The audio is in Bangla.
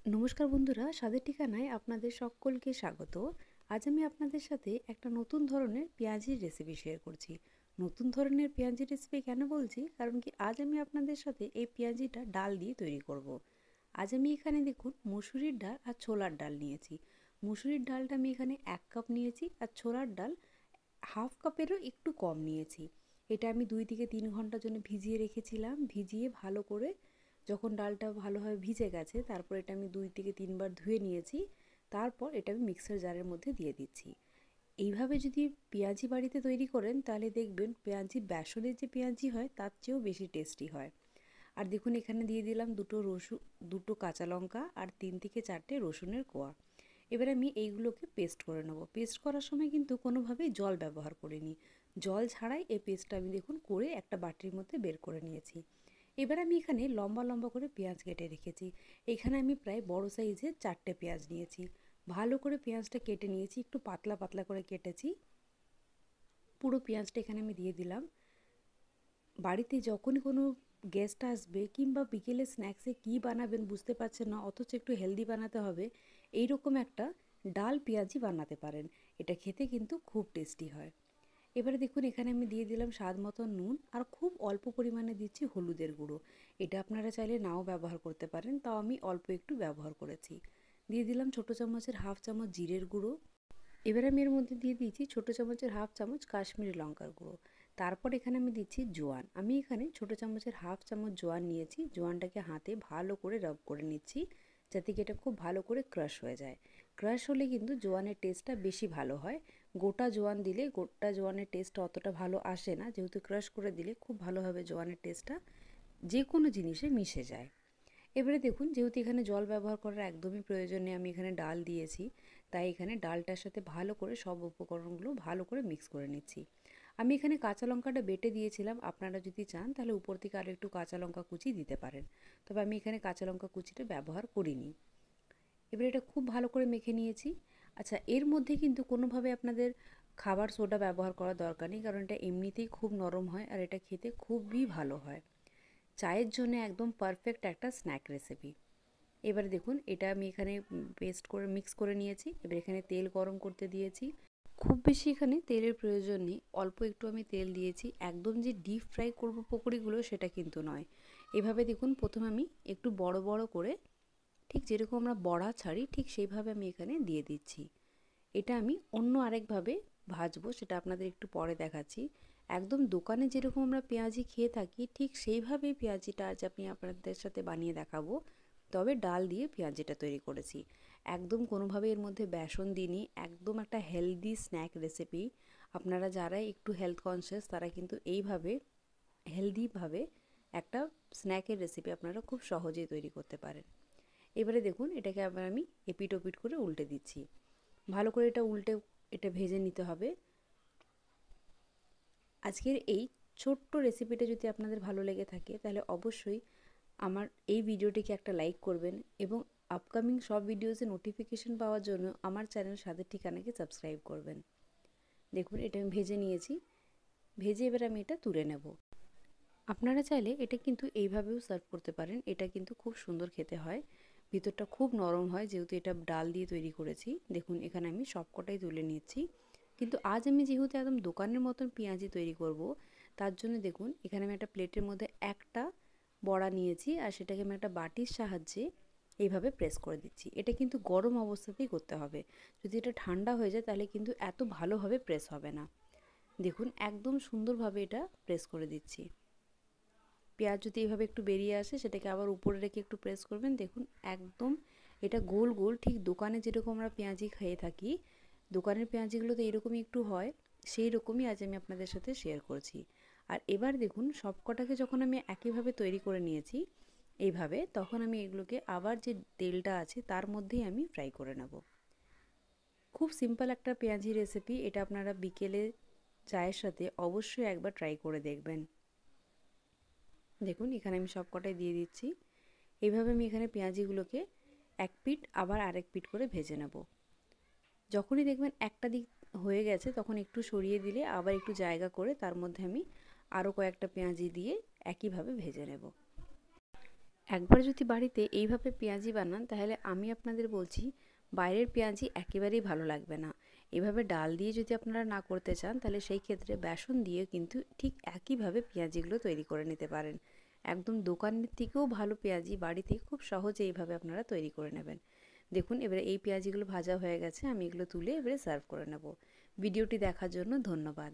নমস্কার বন্ধুরা, স্বাদের ঠিকানায় আপনাদের সকলকে স্বাগত। আজ আমি আপনাদের সাথে একটা নতুন ধরনের পেঁয়াজির রেসিপি শেয়ার করছি। নতুন ধরনের পেঁয়াজির রেসিপি কেন বলছি, কারণ কি আজ আমি আপনাদের সাথে এই পেঁয়াজিটা ডাল দিয়ে তৈরি করব। আজ আমি এখানে দেখুন মুসুরির ডাল আর ছোলার ডাল নিয়েছি। মুসুরির ডালটা আমি এখানে 1 কাপ নিয়েছি আর ছোলার ডাল হাফ কাপেরও একটু কম নিয়েছি। এটা আমি 2 থেকে 3 ঘন্টার জন্য ভিজিয়ে রেখেছিলাম। ভিজিয়ে ভালো করে যখন ডালটা ভালোভাবে ভিজে গেছে, তারপর এটা আমি 2 থেকে 3 বার ধুয়ে নিয়েছি। তারপর এটা আমি মিক্সার জারের মধ্যে দিয়ে দিচ্ছি। এইভাবে যদি পেঁয়াজি বাড়িতে তৈরি করেন তাহলে দেখবেন পেঁয়াজি বেসনের যে পেঁয়াজি হয় তার চেয়েও বেশি টেস্টি হয়। আর দেখুন এখানে দিয়ে দিলাম দুটো কাঁচা লঙ্কা আর 3 থেকে 4টে রসুনের কোয়া। এবার আমি এইগুলোকে পেস্ট করে নেব। পেস্ট করার সময় কিন্তু কোনোভাবেই জল ব্যবহার করিনি। জল ছাড়াই এই পেস্টটা আমি দেখুন করে একটা বাটির মধ্যে বের করে নিয়েছি। এবার আমি এখানে লম্বা লম্বা করে পেঁয়াজ কেটে রেখেছি। এখানে আমি প্রায় বড় সাইজের 4টে পেঁয়াজ নিয়েছি। ভালো করে পেঁয়াজটা কেটে নিয়েছি, একটু পাতলা পাতলা করে কেটেছি। পুরো পেঁয়াজটা এখানে আমি দিয়ে দিলাম। বাড়িতে যখনই কোনো গেস্ট আসবে কিংবা বিকেলে স্ন্যাক্সে কী বানাবেন বুঝতে পারছেন না, অথচ একটু হেলদি বানাতে হবে, এইরকম একটা ডাল পেঁয়াজি বানাতে পারেন। এটা খেতে কিন্তু খুব টেস্টি হয়। এবারে দেখুন এখানে আমি দিয়ে দিলাম স্বাদ মতো নুন আর খুব অল্প পরিমাণে দিচ্ছি হলুদের গুঁড়ো। এটা আপনারা চাইলে নাও ব্যবহার করতে পারেন, তাও আমি অল্প একটু ব্যবহার করেছি। দিয়ে দিলাম ছোটো চামচের হাফ চামচ জিরের গুঁড়ো। এবার আমি এর মধ্যে দিয়ে দিয়েছি ছোটো চামচের হাফ চামচ কাশ্মীরি লঙ্কার গুঁড়ো। তারপর এখানে আমি দিচ্ছি জোয়ান। আমি এখানে ছোটো চামচের হাফ চামচ জোয়ান নিয়েছি। জোয়ানটাকে হাতে ভালো করে রাব করে নিচ্ছি, যাতে কি এটা খুব ভালো করে ক্রাশ হয়ে যায়। ক্রাশ হলে কিন্তু জোয়ানের টেস্টটা বেশি ভালো হয়। গোটা জোয়ান দিলে গোটা জোয়ানের টেস্টটা অতটা ভালো আসে না, যেহেতু ক্রাশ করে দিলে খুব ভালোভাবে জোয়ানের টেস্টটা যে কোনো জিনিসে মিশে যায়। এবারে দেখুন যেহেতু এখানে জল ব্যবহার করার একদমই প্রয়োজন নেই, আমি এখানে ডাল দিয়েছি, তাই এখানে ডালটার সাথে ভালো করে সব উপকরণগুলো ভালো করে মিক্স করে নিচ্ছি। আমি এখানে কাঁচা লঙ্কাটা বেটে দিয়েছিলাম, আপনারা যদি চান তাহলে উপর থেকে আরও একটু কাঁচা লঙ্কা কুচি দিতে পারেন, তবে আমি এখানে কাঁচা লঙ্কা কুচিটা ব্যবহার করিনি। এবার এটা খুব ভালো করে মেখে নিয়েছি। আচ্ছা, এর মধ্যে কিন্তু কোনোভাবে আপনাদের খাবার সোডা ব্যবহার করার দরকার নেই, কারণ এটা এমনিতেই খুব নরম হয় আর এটা খেতে খুবই ভালো হয়। চায়ের জন্য একদম পারফেক্ট একটা স্ন্যাক রেসিপি। এবারে দেখুন এটা আমি এখানে পেস্ট করে মিক্স করে নিয়েছি। এবার এখানে তেল গরম করতে দিয়েছি। খুব বেশি এখানে তেলের প্রয়োজন নেই, অল্প একটু আমি তেল দিয়েছি। একদম যে ডিপ ফ্রাই করব পকোড়িগুলো সেটা কিন্তু নয়। এভাবে দেখুন প্রথমে আমি একটু বড় বড় করে, ঠিক যেরকম আমরা বড়া ছাড়ি ঠিক সেইভাবে আমি এখানে দিয়ে দিচ্ছি। এটা আমি অন্য আরেকভাবে ভাজবো, সেটা আপনাদের একটু পরে দেখাচ্ছি। একদম দোকানে যেরকম আমরা পেঁয়াজি খেয়ে থাকি ঠিক সেইভাবেই পেঁয়াজিটা আজ আমি আপনাদের সাথে বানিয়ে দেখাবো, তবে ডাল দিয়ে পেঁয়াজিটা তৈরি করেছি। একদম কোনোভাবে এর মধ্যে বেসন দিইনি, একদম একটা হেলদি স্ন্যাক রেসিপি। আপনারা যারা একটু হেলথ কনসিয়াস তারা কিন্তু এইভাবে হেলদিভাবে একটা স্ন্যাকের রেসিপি আপনারা খুব সহজেই তৈরি করতে পারেন। এবারে দেখুন এটাকে আবার আমি এপিট ওপিট করে উল্টে দিচ্ছি। ভালো করে এটা ভেজে নিতে হবে। আজকের এই ছোট্ট রেসিপিটা যদি আপনাদের ভালো লেগে থাকে তাহলে অবশ্যই আমার এই ভিডিওটিকে একটা লাইক করবেন এবং আপকামিং সব ভিডিওসের নোটিফিকেশন পাওয়ার জন্য আমার চ্যানেল স্বাদের ঠিকানাকে সাবস্ক্রাইব করবেন। দেখুন এটা আমি ভেজে নিয়েছি। ভেজে এবার আমি এটা তুলে নেব। আপনারা চাইলে এটা কিন্তু এইভাবেও সার্ভ করতে পারেন, এটা কিন্তু খুব সুন্দর খেতে হয়। ভিতরটা খুব নরম হয় যেহেতু এটা ডাল দিয়ে তৈরি করেছি। দেখুন এখানে আমি সবকটাই তুলে নিচ্ছি। কিন্তু আজ আমি যেহেতু একদম দোকানের মতন পেঁয়াজি তৈরি করব, তার জন্য দেখুন এখানে আমি একটা প্লেটের মধ্যে একটা বড়া নিয়েছি আর সেটাকে আমি একটা বাটির সাহায্যে এইভাবে প্রেস করে দিচ্ছি। এটা কিন্তু গরম অবস্থাতেই করতে হবে, যদি এটা ঠান্ডা হয়ে যায় তাহলে কিন্তু এত ভালোভাবে প্রেস হবে না। দেখুন একদম সুন্দরভাবে এটা প্রেস করে দিচ্ছি। পেঁয়াজ যদি এইভাবে একটু বেরিয়ে আসে সেটাকে আবার উপরে রেখে একটু প্রেস করবেন। দেখুন একদম এটা গোল গোল, ঠিক দোকানে যেরকম আমরা পেঁয়াজি খেয়ে থাকি, দোকানের পেঁয়াজিগুলো তো এরকমই একটু হয়, সেই রকমই আজ আমি আপনাদের সাথে শেয়ার করছি। আর এবার দেখুন সবকটাকে যখন আমি একইভাবে তৈরি করে নিয়েছি এইভাবে, তখন আমি এগুলোকে আবার যে তেলটা আছে তার মধ্যেই আমি ফ্রাই করে নেব। খুব সিম্পল একটা পেঁয়াজি রেসিপি, এটা আপনারা বিকেলে চায়ের সাথে অবশ্যই একবার ট্রাই করে দেখবেন। দেখুন এখানে আমি সবকটাই দিয়ে দিচ্ছি। এইভাবে আমি এখানে পেঁয়াজিগুলোকে এক পিঠ আবার আরেক পিঠ করে ভেজে নেব। যখনই দেখবেন একটা দিক হয়ে গেছে তখন একটু সরিয়ে দিলে আবার একটু জায়গা করে তার মধ্যে আমি আরও কয়েকটা পেঁয়াজি দিয়ে একইভাবে ভেজে নেব। একবার যদি বাড়িতে এইভাবে পেঁয়াজি বানান তাহলে আমি আপনাদের বলছি বাইরের পেঁয়াজি একেবারেই ভালো লাগবে না। এভাবে ডাল দিয়ে যদি আপনারা না করতে চান তাহলে সেই ক্ষেত্রে বেসন দিয়ে কিন্তু ঠিক একইভাবে পেঁয়াজিগুলো তৈরি করে নিতে পারেন। একদম দোকানের থেকেও ভালো পেঁয়াজি বাড়িতে খুব সহজে এইভাবে আপনারা তৈরি করে নেবেন। দেখুন এবারে এই পেঁয়াজিগুলো ভাজা হয়ে গেছে, আমি এগুলো তুলে এবারে সার্ভ করে নেব। ভিডিওটি দেখার জন্য ধন্যবাদ।